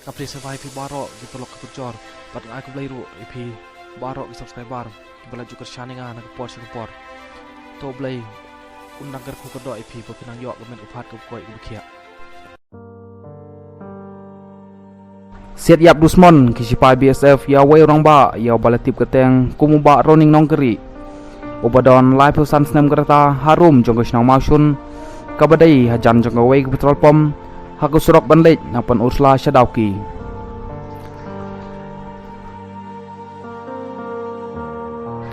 Kapri survive pi barok di tolok ke kecor. Pat aku beli ru pi barok di subscriber. Kita laju ke shaningan nak por sekepor. To beli undang kerku kedok pi berkenang yok kemen upat ke koi ke Siat yap dusmon kisipai BSF ya wei orang ba ya balatip keteng kumu ba roning nong keri. Obadon live pesan snem kereta harum jong kesnang mausun kabadai hajan jong wei ke petrol pom haku surok banlek napan Ursula Shadauki.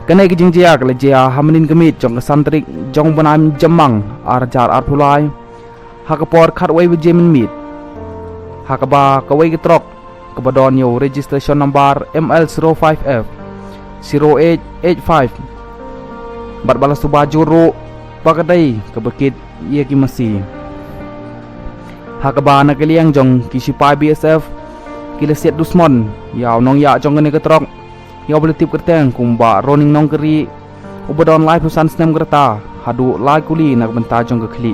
Kenai ke jingjia ke lejia hamenin kemit jong kesantrik jong banam jemang arjar arpulai hakapor khat wei bejemin mit hakaba ke wei ke trok kebadon yo registration number ML05F 0885 bat balas tu baju ru pakadai kebekit ia ki masi hakaba na keliang jong kisipai BSF kila siat dusmon yaw nong ya jong kene ketrok yaw boleh tip kerteng kumba roning nong keri ubadon live pesan snem kereta hadu lai kuli nak benta jong ke kli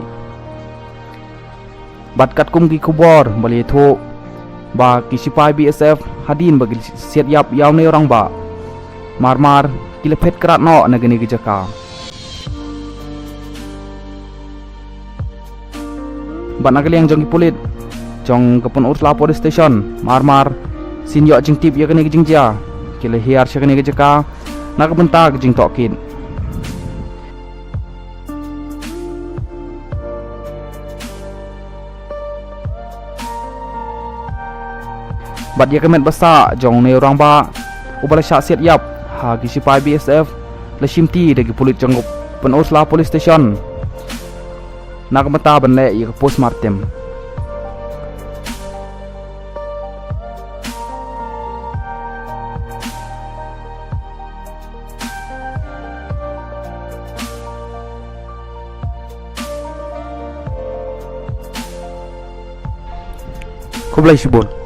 bat kat kum ki kubor bali tho ba kisipai BSF hadin bagi siat yap yaw ne orang ba marmar kila pet kerat no na geni gejaka bat nak liang jong polit jong kapun Ursula police station marmar sin yo jing tip ya kene jing ja kila hiar syakene gejaka nak benta jing tokin bat ya kemet basa jong ne orang ba ubala syak siat yap ha kisipai BSF leshimti dagi polit jong pen Ursula police station nak mata benle ya postmortem Kublai Shibur